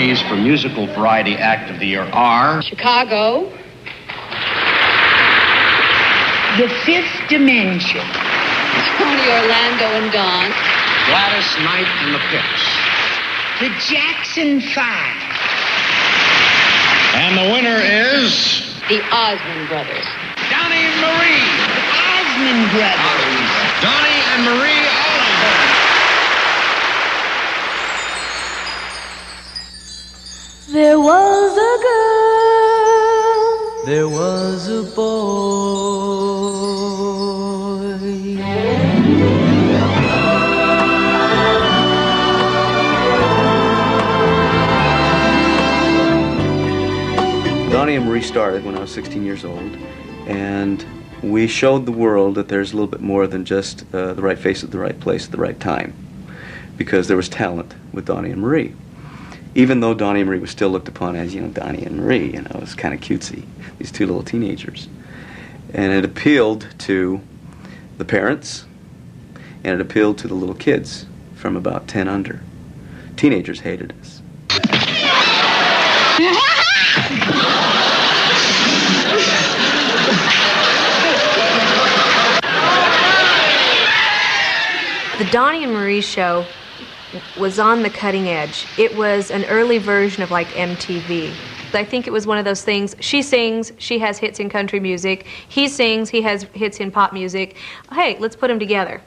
nominees for Musical Variety Act of the Year are... Chicago. The Fifth Dimension. Tony, Orlando, and Don. Gladys Knight and the Pips. The Jackson Five. And the winner is... The Osmond brothers. Donnie and Marie. The Osmond brothers. Donnie and Marie Osmond. There was a girl. There was a boy. Donnie and Marie started when I was 16 years old, and we showed the world that there's a little bit more than just the right face at the right place at the right time, because there was talent with Donnie and Marie. Even though Donnie and Marie was still looked upon as, Donnie and Marie, it was kind of cutesy, these two little teenagers. And it appealed to the parents, and it appealed to the little kids from about 10 under. Teenagers hated us. The Donnie and Marie show was on the cutting edge. It was an early version of like MTV. I think it was one of those things, she sings, she has hits in country music, he sings, he has hits in pop music. Hey, let's put them together.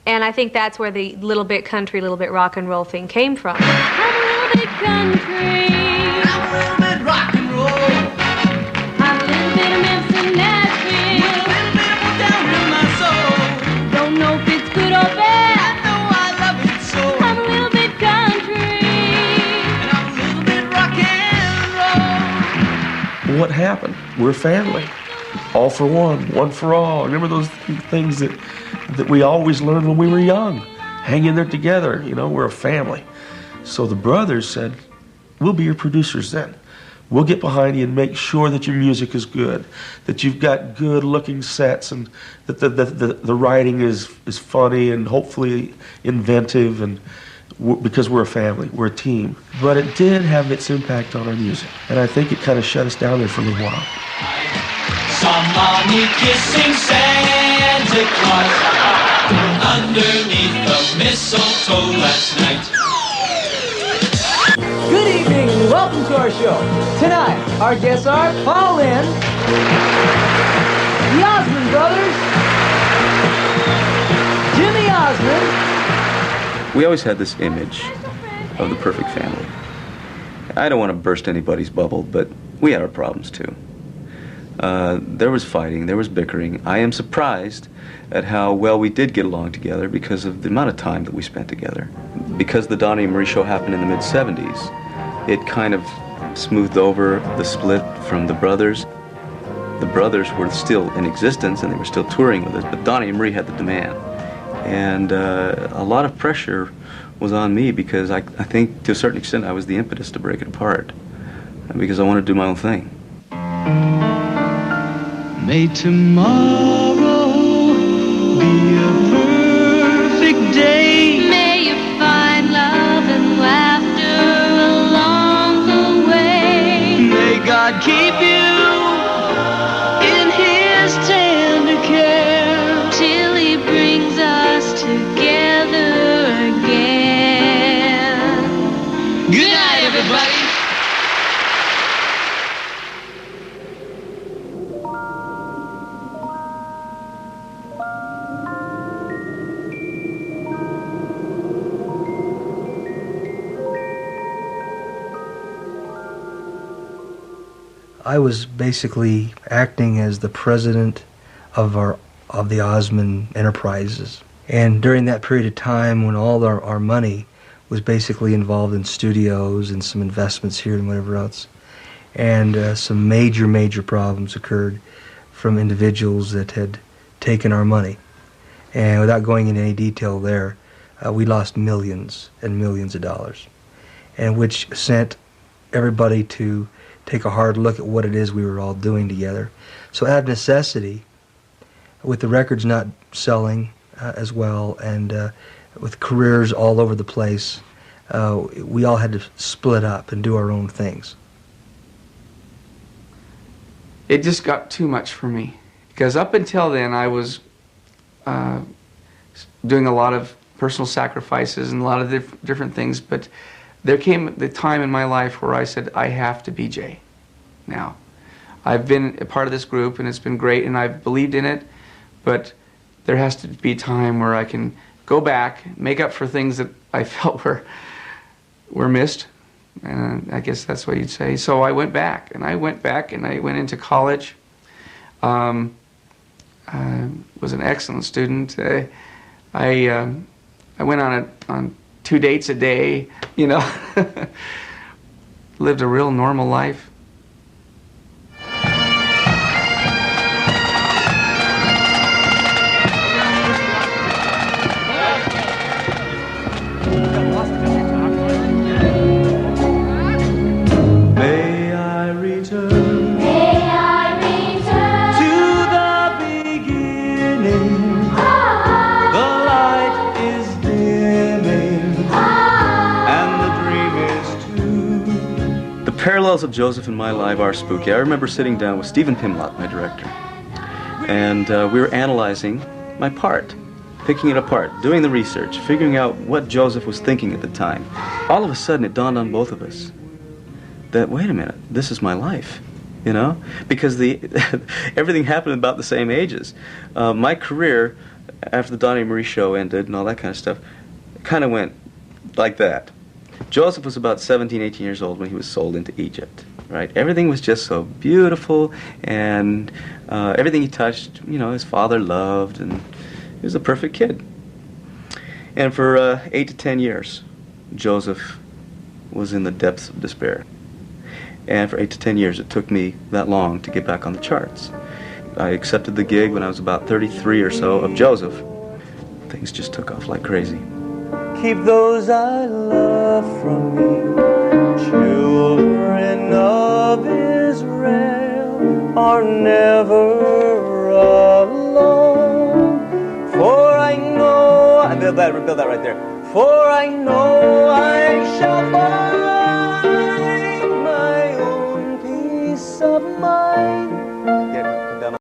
And I think that's where the little bit country, little bit rock and roll thing came from. I'm a little bit country. I'm a little bit rock and roll. I'm a little bit of Memphis and Nashville. With a little bit of down in my soul. Don't know if it's good or bad. I know I love it so. I'm a little bit country. And I'm a little bit rock and roll. What happened? We're family. All for one for all. Remember those things that we always learned when we were young. Hang in there together, we're a family. So the brothers said, we'll be your producers then. We'll get behind you and make sure that your music is good, that you've got good looking sets, and that the writing is funny and hopefully inventive, and because we're a family, we're a team. But it did have its impact on our music, and I think it kind of shut us down there for a little while. Saw Mommy kissing Santa Claus underneath the mistletoe last night. Good evening and welcome to our show. Tonight, our guests are Paul Lynde, the Osmond brothers, Jimmy Osmond. We always had this image of the perfect family. I don't want to burst anybody's bubble, but we had our problems too. There was fighting, there was bickering. I am surprised at how well we did get along together because of the amount of time that we spent together. Because the Donnie and Marie show happened in the mid-'70s, it kind of smoothed over the split from the brothers. The brothers were still in existence and they were still touring with us, but Donnie and Marie had the demand. And a lot of pressure was on me because I think to a certain extent I was the impetus to break it apart, because I wanted to do my own thing. May tomorrow be a perfect day. May you find love and laughter along the way. May God keep you in His tender care till He brings us together again. Good night, everybody. I was basically acting as the president of the Osmond Enterprises. And during that period of time when all our money was basically involved in studios and some investments here and whatever else, and some major problems occurred from individuals that had taken our money. And without going into any detail there, we lost millions and millions of dollars, and which sent everybody to take a hard look at what it is we were all doing together. So out of necessity, with the records not selling as well, and with careers all over the place, we all had to split up and do our own things. It just got too much for me, because up until then I was doing a lot of personal sacrifices and a lot of different things, but there came the time in my life where I said, I have to be Jay now. I've been a part of this group and it's been great and I've believed in it, but there has to be time where I can go back, make up for things that I felt were missed. And I guess that's what you'd say. So I went back and I went into college. I was an excellent student. I went on 2 dates a day, you know, lived a real normal life. May I return to the beginning. The light is dimming, and the dream is too. The parallels of Joseph in my life are spooky. I remember sitting down with Stephen Pimlott, my director, and we were analyzing my part, picking it apart, doing the research, figuring out what Joseph was thinking at the time. All of a sudden, it dawned on both of us that, wait a minute, this is my life, you know? Because everything happened about the same ages. My career, after the Donnie and Marie show ended and all that kind of stuff, kind of went like that. Joseph was about 17, 18 years old when he was sold into Egypt, right? Everything was just so beautiful, and everything he touched, you know, his father loved, and he was a perfect kid. And for 8 to 10 years, Joseph was in the depths of despair. And for 8 to 10 years, it took me that long to get back on the charts. I accepted the gig when I was about 33 or so of Joseph. Things just took off like crazy. Keep those I love from me. Children of Israel are never alone. For I know, I build that right there. For I know I shall find my own peace of mind.